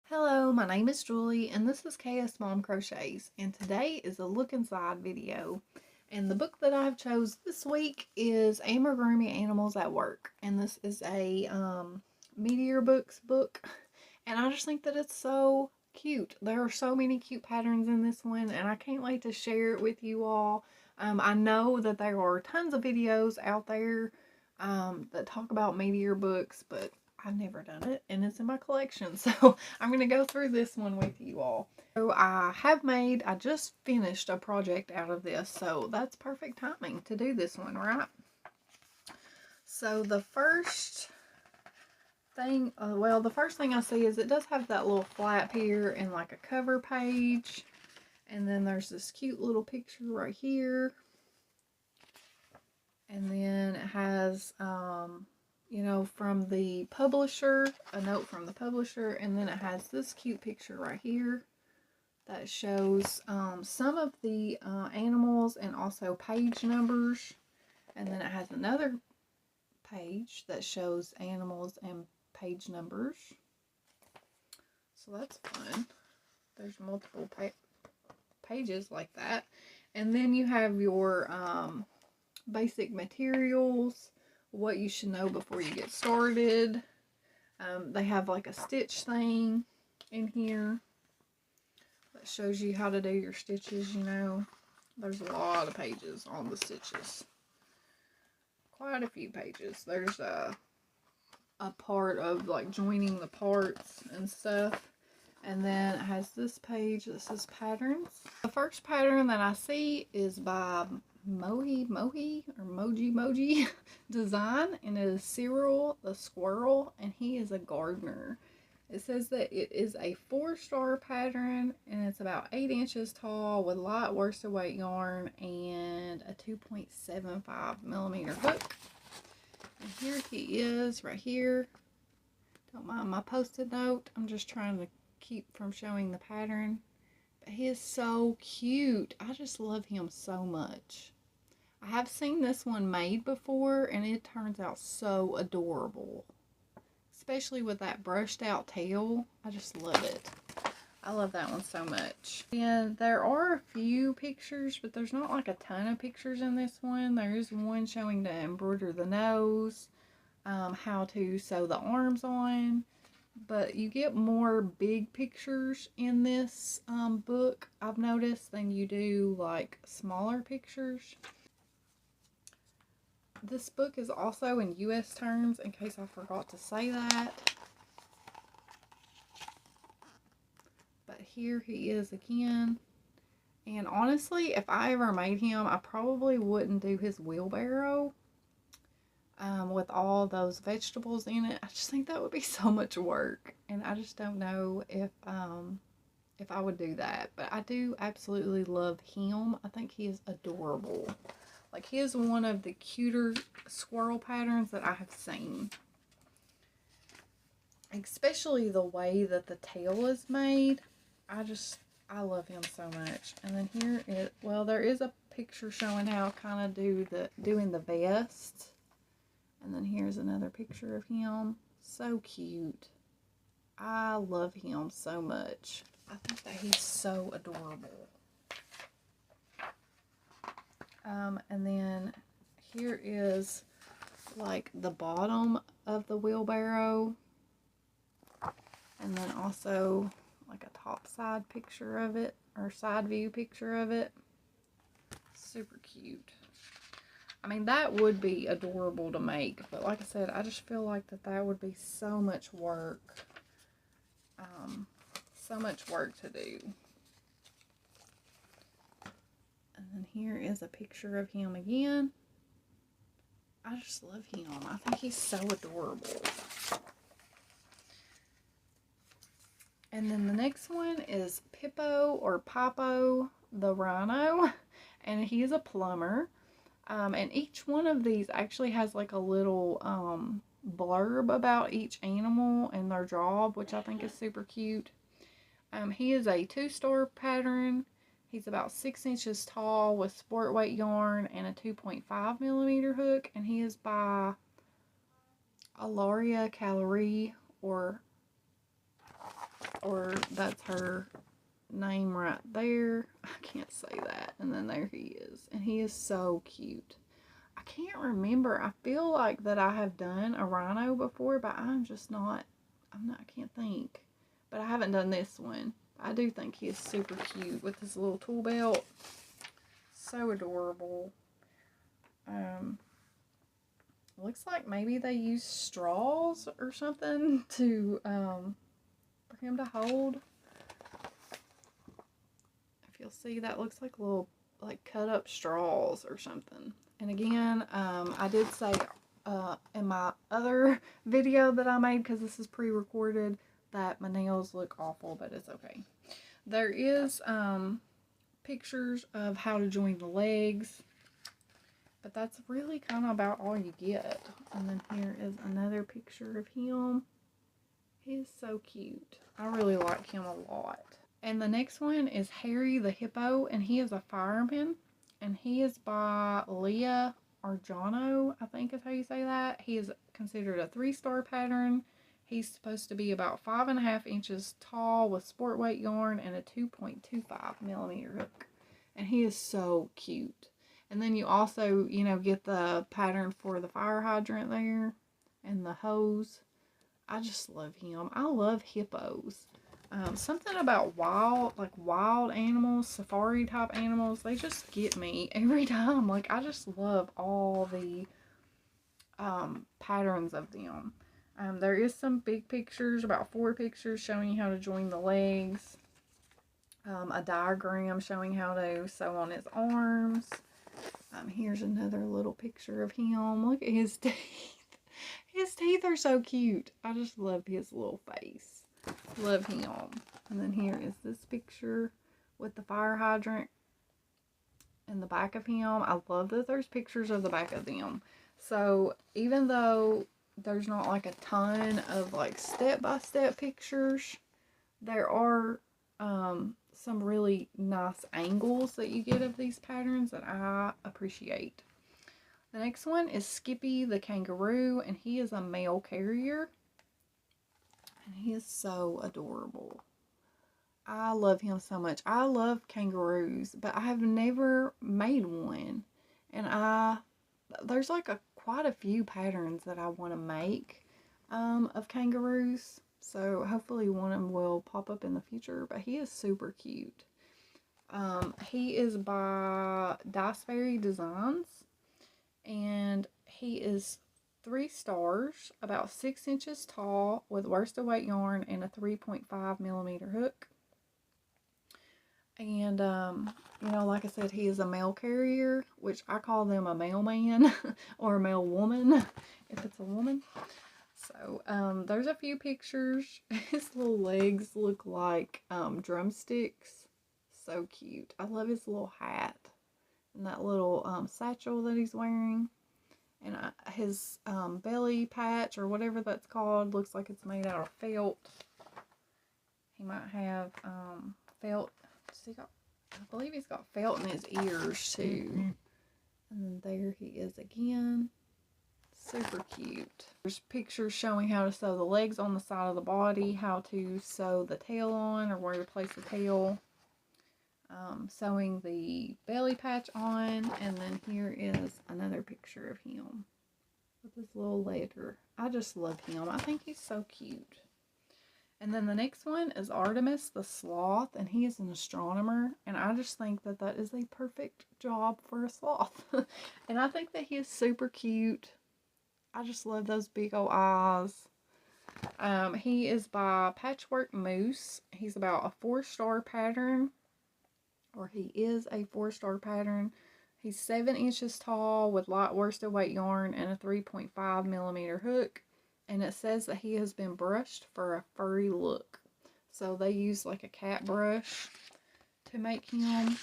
Hello, my name is Julie and this is KS Mom Crochets, and today is a look inside video. And the book that I've chose this week is Amigurumi Animals at Work, and this is a Meteor Books book, and I just think that it's so cute. There are so many cute patterns in this one and I can't wait to share it with you all. I know that there are tons of videos out there that talk about Meteor books, but I've never done it and it's in my collection, so I'm going to go through this one with you all. So I just finished a project out of this, so that's perfect timing to do this one, right? So the first thing, the first thing I see is it does have that little flap here and like a cover page, and then there's this cute little picture right here, and then it has you know, from the publisher, a note from the publisher, and then it has this cute picture right here that shows some of the animals and also page numbers, and then it has another page that shows animals and page numbers, so that's fun. There's multiple pages like that, and then you have your basic materials, what you should know before you get started. They have like a stitch thing in here that shows you how to do your stitches, you know. There's a lot of pages on the stitches. Quite a few pages. There's a part of like joining the parts and stuff. And then it has this page that says patterns. The first pattern that I see is by Moji Design, and it is Seral the squirrel, and he is a gardener. It says that it is a 4-star pattern and it's about 8 inches tall with light worsted weight yarn and a 2.75 millimeter hook. And here he is right here. Don't mind my post-it note, I'm just trying to keep from showing the pattern. But he is so cute. I just love him so much. I have seen this one made before and it turns out so adorable, especially with that brushed out tail. I just love it. I love that one so much. And there are a few pictures, but there's not like a ton of pictures in this one. There is one showing to embroider the nose, how to sew the arms on, but you get more big pictures in this book, I've noticed, than you do like smaller pictures. This book is also in US terms, in case I forgot to say that. But here he is again. And honestly, if I ever made him, I probably wouldn't do his wheelbarrow with all those vegetables in it. I just think that would be so much work. And I just don't know if I would do that. But I do absolutely love him. I think he is adorable. Like, he is one of the cuter squirrel patterns that I have seen. Especially the way that the tail is made. I love him so much. And then here it, well, there is a picture showing how kind of doing the vest. And then here's another picture of him. So cute. I love him so much. I think that he's so adorable. And then here is like the bottom of the wheelbarrow, and then also like a top side picture of it, or side view picture of it. Super cute. I mean, that would be adorable to make, but like I said, I just feel like that would be so much work. So much work to do. And then here is a picture of him again. I just love him. I think he's so adorable. And then the next one is Pippo or Popo the Rhino. And he is a plumber. And each one of these actually has like a little blurb about each animal and their job, which I think is super cute. He is a 2-star pattern. He's about 6 inches tall with sport weight yarn and a 2.5 millimeter hook. And he is by Alaria Calorie or or that's her name right there. I can't say that. And then there he is. And he is so cute. I can't remember. I feel like that I have done a rhino before, but I can't think. But I haven't done this one. I do think he is super cute with his little tool belt. So adorable. Looks like maybe they use straws or something to, for him to hold. If you'll see, that looks like little, like, cut up straws or something. And again, I did say in my other video that I made, because this is pre-recorded, that my nails look awful, but it's okay. There is pictures of how to join the legs, but that's really kind of about all you get. And then here is another picture of him. He's so cute. I really like him a lot. And the next one is Harry the hippo, and he is a fireman, and he is by Leah Arjano, I think is how you say that. He is considered a 3-star pattern. He's supposed to be about 5.5 inches tall with sport weight yarn and a 2.25 millimeter hook. And he is so cute. And then you also, you know, get the pattern for the fire hydrant there and the hose. I just love him. I love hippos. Something about wild animals, safari type animals, they just get me every time. Like, I just love all the patterns of them. There is some big pictures, about 4 pictures showing you how to join the legs. A diagram showing how to sew on his arms. Here's another little picture of him. Look at his teeth. His teeth are so cute. I just love his little face. Love him. And then here is this picture with the fire hydrant in the back of him. I love that there's pictures of the back of them. So even though there's not like a ton of like step-by-step pictures, there are some really nice angles that you get of these patterns that I appreciate. The next one is Skippy the kangaroo, and he is a mail carrier. And he is so adorable. I love him so much. I love kangaroos, but I have never made one. And there's like quite a few patterns that I want to make of kangaroos. So hopefully one of them will pop up in the future. But he is super cute. He is by Diceberry Designs. And he is 3 stars, about 6 inches tall, with worsted weight yarn and a 3.5 millimeter hook. And, you know, like I said, he is a mail carrier, which I call them a mailman or a mail woman, if it's a woman. So, there's a few pictures. His little legs look like drumsticks. So cute. I love his little hat and that little satchel that he's wearing. And his belly patch, or whatever that's called, looks like it's made out of felt. He might have felt. I believe he's got felt in his ears too. And then there he is again. Super cute. There's pictures showing how to sew the legs on the side of the body, how to sew the tail on, or where to place the tail. Sewing the belly patch on, and then here is another picture of him with his little letter. I just love him. I think he's so cute. And then the next one is Artemis the sloth, and he is an astronomer, and I just think that that is a perfect job for a sloth. And I think that he is super cute. I just love those big old eyes. He is by Patchwork Moose. He's about a 4-star pattern. Or he is a 4-star pattern. He's 7 inches tall with light worsted weight yarn and a 3.5 millimeter hook. And it says that he has been brushed for a furry look. So they use like a cat brush to make him.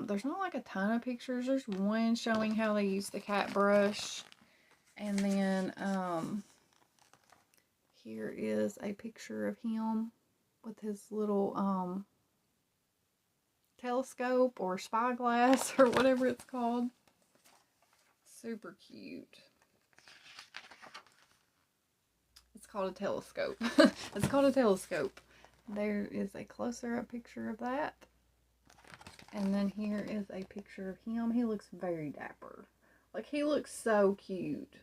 There's not like a ton of pictures. There's one showing how they use the cat brush. And then here is a picture of him with his little telescope or spyglass or whatever it's called. Super cute. It's called a telescope. It's called a telescope. There is a closer up picture of that. And then here is a picture of him. He looks very dapper. Like, he looks so cute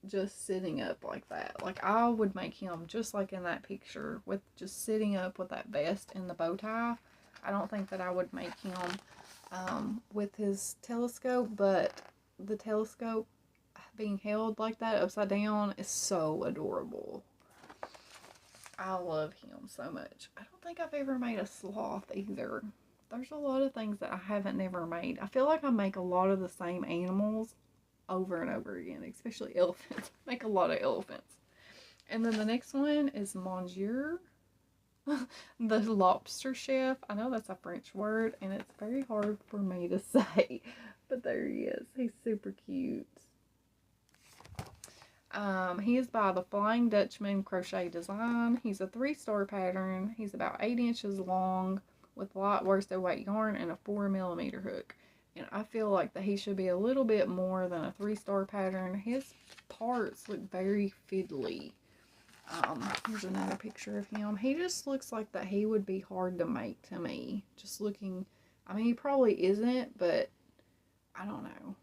just sitting up like that. Like, I would make him just like in that picture, with just sitting up with that vest and the bow tie. I don't think that I would make him with his telescope, but the telescope being held like that upside down is so adorable. I love him so much. I don't think I've ever made a sloth either. There's a lot of things that I haven't never made. I feel like I make a lot of the same animals over and over again, especially elephants. I make a lot of elephants. And then the next one is Monger, the lobster chef. I know that's a French word, and it's very hard for me to say, but there he is. He's super cute. He is by the Flying Dutchman Crochet Design. He's a 3-star pattern. He's about 8 inches long with light worsted weight yarn and a 4mm hook. And I feel like that he should be a little bit more than a 3-star pattern. His parts look very fiddly. Here's another picture of him. He just looks like that he would be hard to make to me. Just looking, I mean, he probably isn't, but I don't know.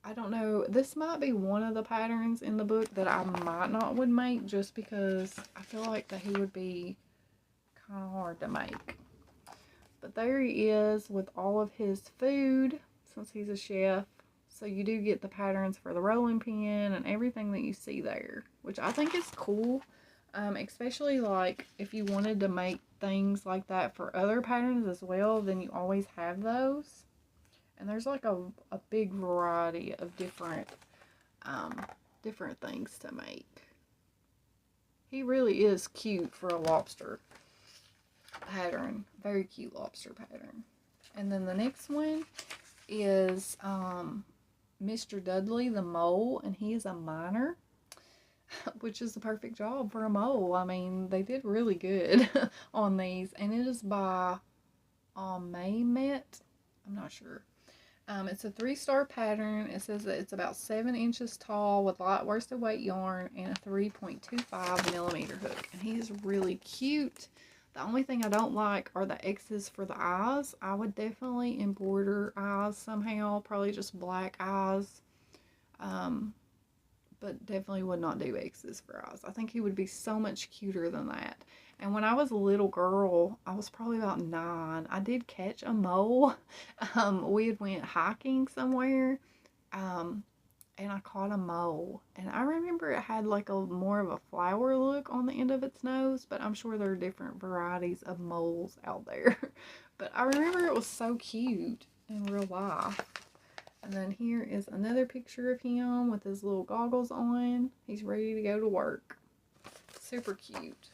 I don't know. This might be one of the patterns in the book that I might not would make, just because I feel like that he would be kind of hard to make. But there he is with all of his food, since he's a chef. So you do get the patterns for the rolling pin and everything that you see there, which I think is cool. Especially like if you wanted to make things like that for other patterns as well, then you always have those. And there's like a big variety of different things to make. He really is cute for a lobster pattern. Very cute lobster pattern. And then the next one is Mr. Dudley the mole, and he is a miner, which is the perfect job for a mole. I mean, they did really good on these, and it is by Maymet. I'm not sure. It's a 3-star pattern. It says that it's about 7 inches tall with light worsted weight yarn and a 3.25mm hook. And he is really cute. The only thing I don't like are the X's for the eyes. I would definitely embroider eyes somehow, probably just black eyes. But definitely would not do X's for eyes. I think he would be so much cuter than that. And when I was a little girl, I was probably about 9, I did catch a mole. We had went hiking somewhere, and I caught a mole. And I remember it had like a more of a flower look on the end of its nose, but I'm sure there are different varieties of moles out there. But I remember it was so cute in real life. And then here is another picture of him with his little goggles on. He's ready to go to work. Super cute.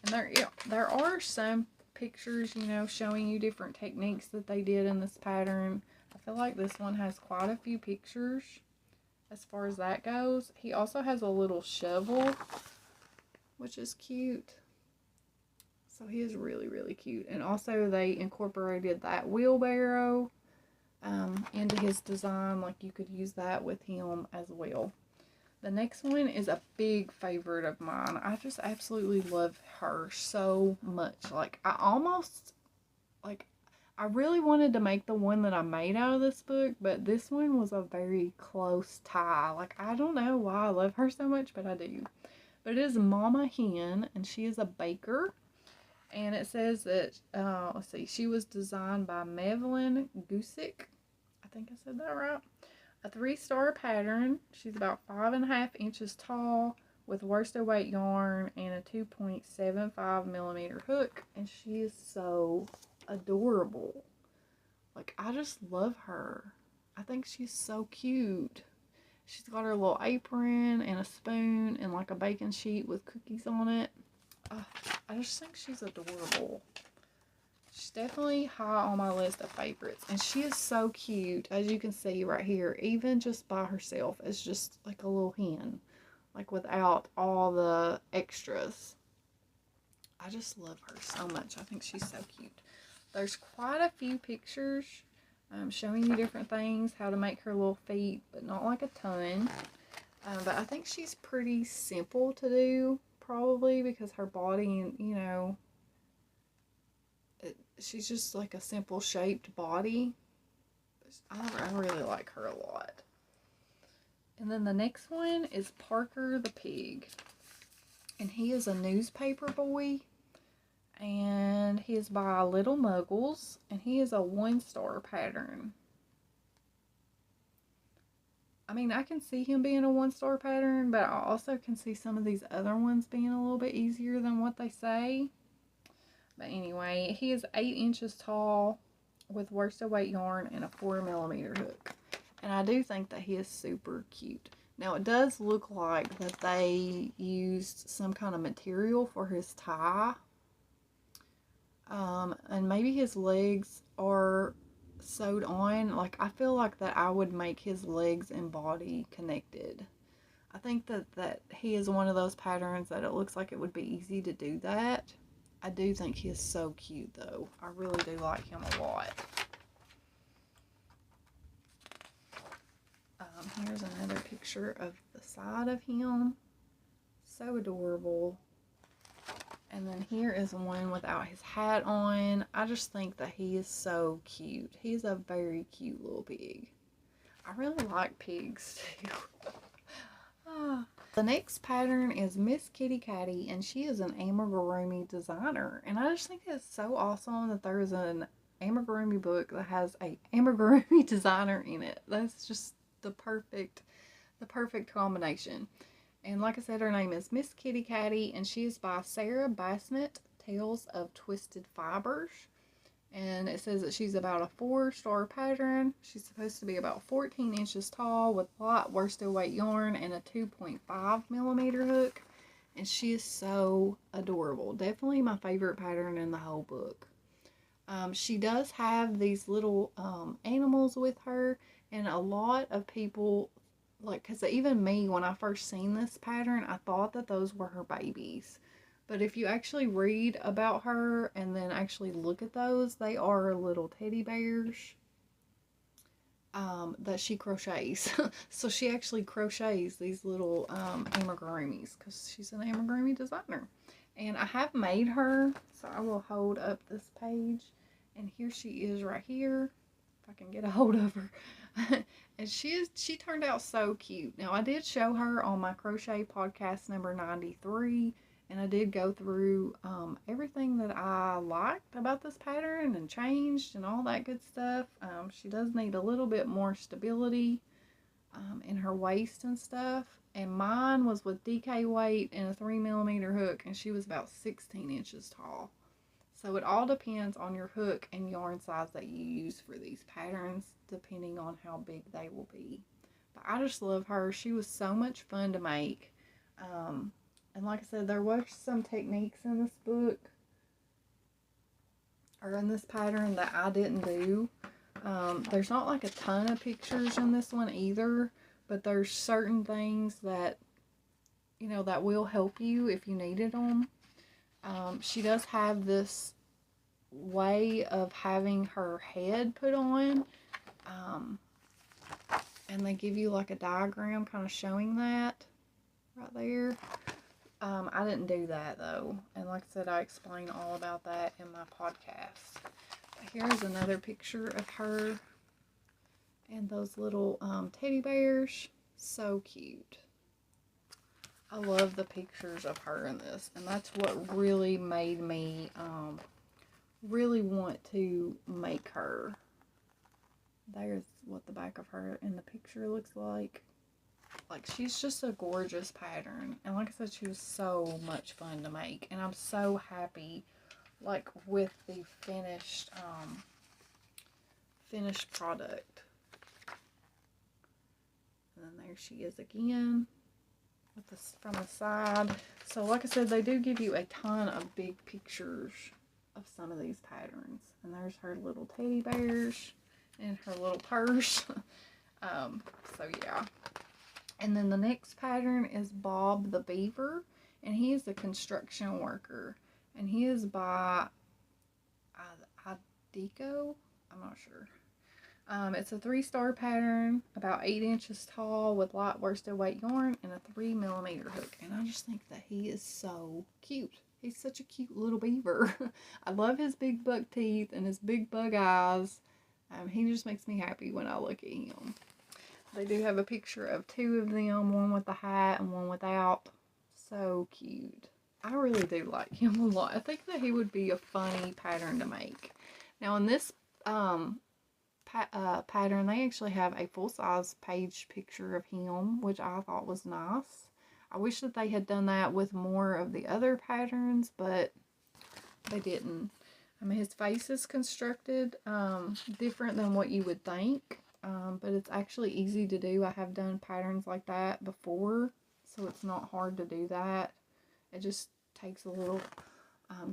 And there are some pictures, you know, showing you different techniques that they did in this pattern. I feel like this one has quite a few pictures as far as that goes. He also has a little shovel, which is cute. So he is really, really cute. And also they incorporated that wheelbarrow into his design. Like, you could use that with him as well. The next one is a big favorite of mine. I just absolutely love her so much. Like, I really wanted to make the one that I made out of this book, but this one was a very close tie. Like, I don't know why I love her so much, but I do. But it is Mama Hen, and she is a baker. And it says that, let's see, she was designed by Mevlin Gusick. I think I said that right. A 3-star pattern. She's about 5.5 inches tall with worsted weight yarn and a 2.75mm hook. And she is so adorable. Like, I just love her. I think she's so cute. She's got her little apron and a spoon and like a baking sheet with cookies on it. I just think she's adorable. She's definitely high on my list of favorites. And she is so cute, as you can see right here, even just by herself as just like a little hen. Like, without all the extras. I just love her so much. I think she's so cute. There's quite a few pictures showing you different things, how to make her little feet, but not like a ton. But I think she's pretty simple to do. probably, because her body, and you know, she's just like a simple shaped body. I really like her a lot. And then the next one is Parker the pig. And he is a newspaper boy. And he is by Little Muggles. And he is a 1-star pattern. I mean, I can see him being a 1-star pattern, but I also can see some of these other ones being a little bit easier than what they say. But anyway, he is 8 inches tall with worsted weight yarn and a 4mm hook. And I do think that he is super cute. Now, it does look like that they used some kind of material for his tie. And maybe his legs are sewed on. Like, I feel like that I would make his legs and body connected. I think that he is one of those patterns that it looks like it would be easy to do that. I do think he is so cute, though. I really do like him a lot. Here's another picture of the side of him. So adorable. And then here is one without his hat on. I just think that he is so cute. He's a very cute little pig. I really like pigs, too. The next pattern is Miss Kitty Catty, and she is an amigurumi designer. And I just think it's so awesome that there is an amigurumi book that has a amigurumi designer in it. That's just the perfect combination. And like I said, her name is Miss Kitty Catty, and she is by Sarah Bassnett, Tales of Twisted Fibers. And it says that she's about a 4-star pattern. She's supposed to be about 14 inches tall with light worsted weight yarn and a 2.5mm hook. And she is so adorable. Definitely my favorite pattern in the whole book. She does have these little animals with her. And a lot of people, like, because even me, when I first seen this pattern, I thought that those were her babies. But if you actually read about her and then actually look at those, they are little teddy bears that she crochets. So she actually crochets these little amigurumis because she's an amigurumi designer. And I have made her, so I will hold up this page. And here she is right here, if I can get a hold of her. And she turned out so cute. Now, I did show her on my crochet podcast number 93. And I did go through everything that I liked about this pattern and changed and all that good stuff. She does need a little bit more stability in her waist and stuff. And mine was with DK weight and a 3mm hook, and she was about 16 inches tall. So it all depends on your hook and yarn size that you use for these patterns, depending on how big they will be. But I just love her. She was so much fun to make. And like I said, there were some techniques in this book, or in this pattern, that I didn't do. There's not like a ton of pictures in this one either, but there's certain things that, you know, that will help you if you needed them. She does have this way of having her head put on, and they give you like a diagram kind of showing that right there. I didn't do that though, and like I said, I explain all about that in my podcast. Here's another picture of her and those little teddy bears. So cute. I love the pictures of her in this, and that's what really made me really want to make her. There's what the back of her in the picture looks like. Like, she's just a gorgeous pattern, and like I said, she was so much fun to make, and I'm so happy, like, with the finished product. And then there she is again with this from the side. So like I said, they do give you a ton of big pictures of some of these patterns. And there's her little teddy bears and her little purse. So yeah. And then the next pattern is Bob the Beaver, and he is a construction worker, and he is by Ideco. I'm not sure. It's a 3-star pattern, about 8 inches tall, with light worsted weight yarn and a 3mm hook. And I just think that he is so cute. He's such a cute little beaver. I love his big buck teeth and his big bug eyes. He just makes me happy when I look at him. They do have a picture of 2 of them, one with the hat and one without. So cute. I really do like him a lot. I think that he would be a funny pattern to make. Now in this pattern, they actually have a full-size page picture of him, which I thought was nice. I wish that they had done that with more of the other patterns, but they didn't. I mean, his face is constructed different than what you would think, but it's actually easy to do. I have done patterns like that before, so it's not hard to do that. It just takes a little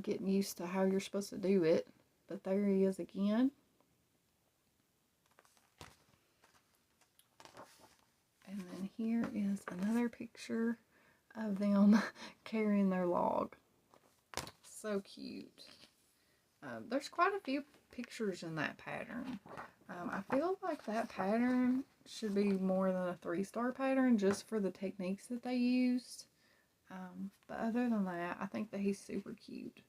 getting used to how you're supposed to do it. But there he is again. And then here is another picture of them carrying their log. So cute. There's quite a few pictures in that pattern. I feel like that pattern should be more than a 3-star pattern just for the techniques that they used. But other than that, I think that he's super cute.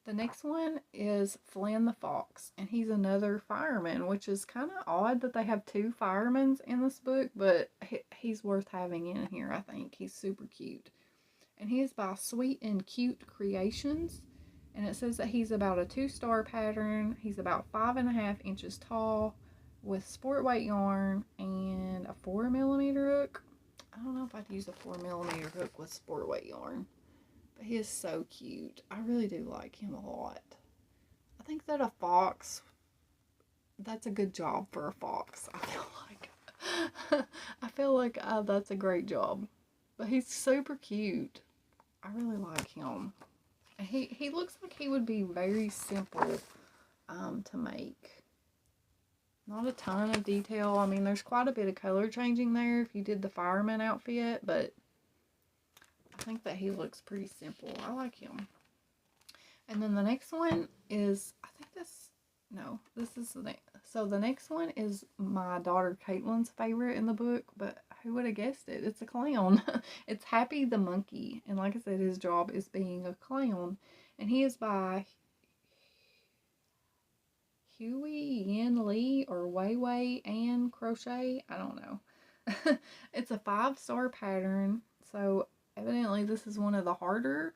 The next one is Flynn the Fox, and he's another fireman, which is kind of odd that they have 2 firemen in this book, but he's worth having in here, I think. He's super cute. And he is by Sweet and Cute Creations, and it says that he's about a 2-star pattern. He's about 5.5 inches tall with sport weight yarn and a 4mm hook. I don't know if I'd use a 4mm hook with sport weight yarn. But he is so cute. I really do like him a lot. I think that a fox, that's a good job for a fox. I feel like that's a great job. But he's super cute. I really like him. And he looks like he would be very simple to make. Not a ton of detail. I mean, there's quite a bit of color changing there if you did the fireman outfit, but I think that he looks pretty simple. I like him. And then the next one is, this is the next. So the next one is my daughter Caitlin's favorite in the book, but who would have guessed it? It's a clown. It's Happy the Monkey. And like I said, his job is being a clown. And he is by Huey Yen Lee or Wei Wei and Crochet. I don't know. It's a 5-star pattern. So evidently this is one of the harder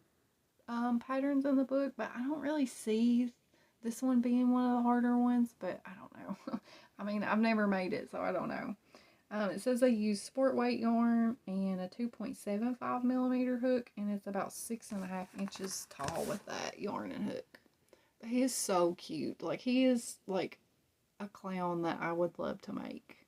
patterns in the book, but I don't really see this one being one of the harder ones, but I don't know. I mean, I've never made it, so I don't know. It says they use sport weight yarn and a 2.75mm hook, and it's about 6.5 inches tall with that yarn and hook. But he is so cute. Like, he is like a clown that I would love to make.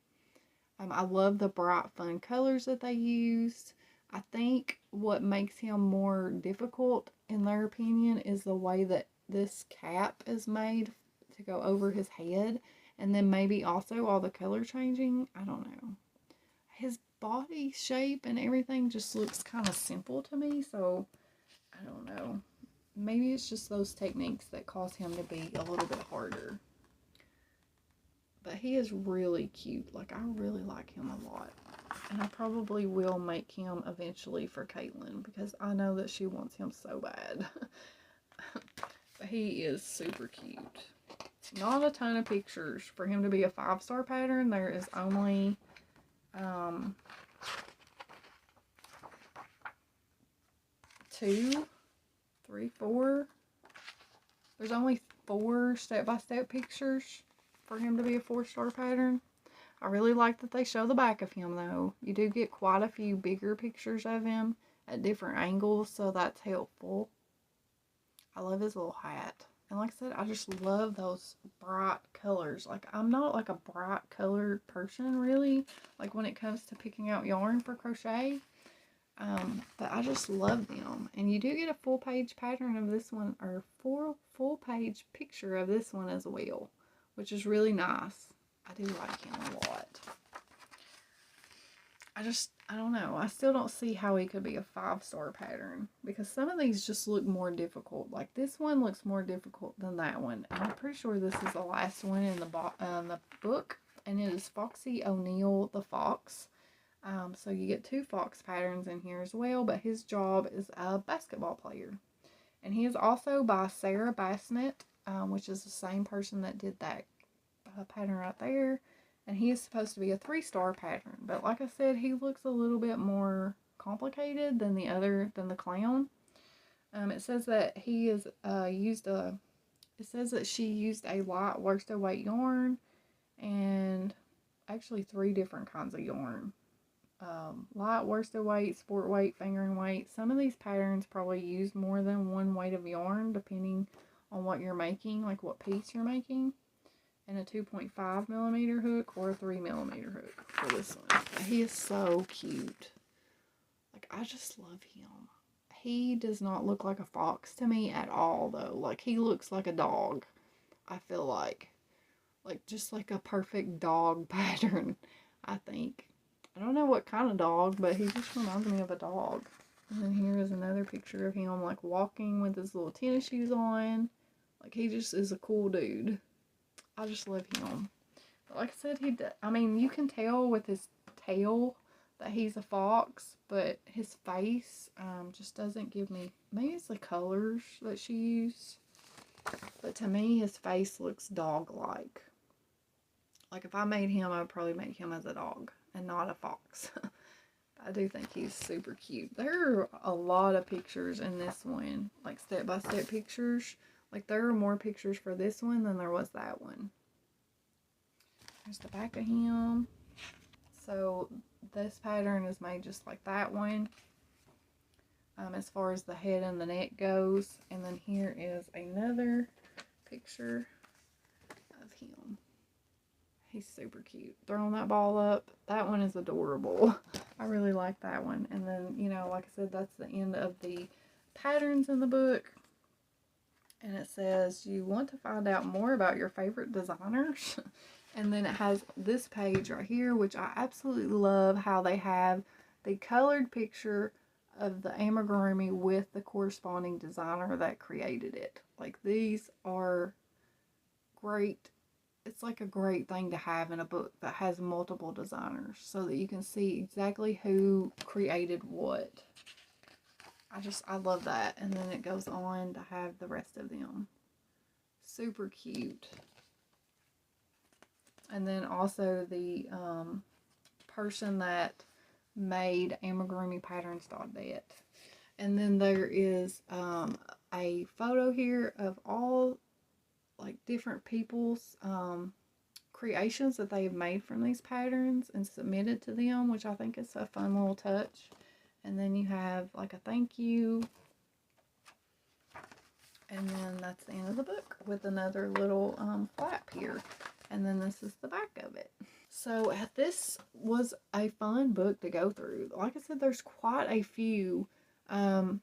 I love the bright, fun colors that they used. I think what makes him more difficult, in their opinion, is the way that this cap is made to go over his head. And then maybe also all the color changing. I don't know. His body shape and everything just looks kind of simple to me. So, I don't know. Maybe it's just those techniques that cause him to be a little bit harder. But he is really cute. Like, I really like him a lot. And I probably will make him eventually for Caitlin, because I know that she wants him so bad. But he is super cute. Not a ton of pictures. For him to be a 5-star pattern, there is only 2, 3, 4. There's only 4 step-by-step pictures for him to be a 4-star pattern. I really like that they show the back of him, though. You do get quite a few bigger pictures of him at different angles, so that's helpful. I love his little hat. And like I said, I just love those bright colors. Like, I'm not like a bright colored person, really, like when it comes to picking out yarn for crochet. But I just love them. And you do get a full-page pattern of this one, or full-page picture of this one as well, which is really nice. I do like him a lot. I don't know. I still don't see how he could be a 5-star pattern, because some of these just look more difficult. Like, this one looks more difficult than that one. And I'm pretty sure this is the last one in the book. and it is Foxy O'Neal the fox. So you get 2 fox patterns in here as well, but his job is a basketball player. And he is also by Sarah Bassnett, which is the same person that did that pattern right there. And he is supposed to be a 3-star pattern. But like I said, he looks a little bit more complicated than the clown. It says that he is it says that she used a light worsted weight yarn and actually 3 different kinds of yarn. Light worsted weight, sport weight, fingering weight. Some of these patterns probably use more than 1 weight of yarn depending on what you're making, like what piece you're making. And a 2.5 millimeter hook or a 3 millimeter hook for this one. He is so cute. Like, I just love him. He does not look like a fox to me at all, though. Like, he looks like a dog, I feel like. Like, just like a perfect dog pattern, I think. I don't know what kind of dog, but he just reminds me of a dog. And then here is another picture of him, like, walking with his little tennis shoes on. Like, he just is a cool dude. I just love him. But like I said, I mean, you can tell with his tail that he's a fox, but his face just doesn't give me, maybe it's the colors that she used, but to me his face looks dog-like. Like if I made him, I would probably make him as a dog and not a fox. I do think he's super cute. There are a lot of pictures in this one, like step-by-step pictures. Like there are more pictures for this one than there was that one. There's the back of him. So this pattern is made just like that one, as far as the head and the neck goes. And then here is another picture of him. He's super cute. Throwing that ball up. That one is adorable. I really like that one. And then, you know, like I said, that's the end of the patterns in the book. And it says, you want to find out more about your favorite designers? And then it has this page right here, which I absolutely love how they have the colored picture of the amigurumi with the corresponding designer that created it. Like, these are great. It's like a great thing to have in a book that has multiple designers so that you can see exactly who created what. I love that. And then it goes on to have the rest of them. Super cute. And then also the person that made amigurumipatterns.net. And then there is a photo here of all like different people's creations that they've made from these patterns and submitted to them, which I think is a fun little touch. And then you have like a thank you. And then that's the end of the book with another little flap here. And then this is the back of it. So this was a fun book to go through. Like I said, there's quite a few. I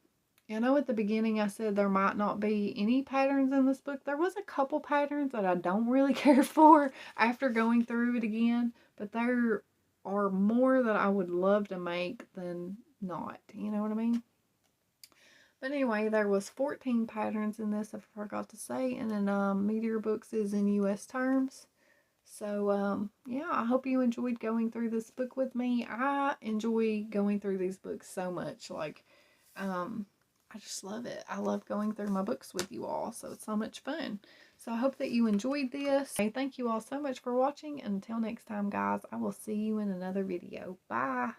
know at the beginning I said there might not be any patterns in this book. There was a couple patterns that I don't really care for after going through it again. But there are more that I would love to make than not. You know what I mean? But anyway, there was 14 patterns in this, I forgot to say. And then Meteor Books is in US terms. So, yeah, I hope you enjoyed going through this book with me. I enjoy going through these books so much. Like, I just love it. I love going through my books with you all. So it's so much fun. So I hope that you enjoyed this. Thank you all so much for watching. Until next time, guys, I will see you in another video. Bye.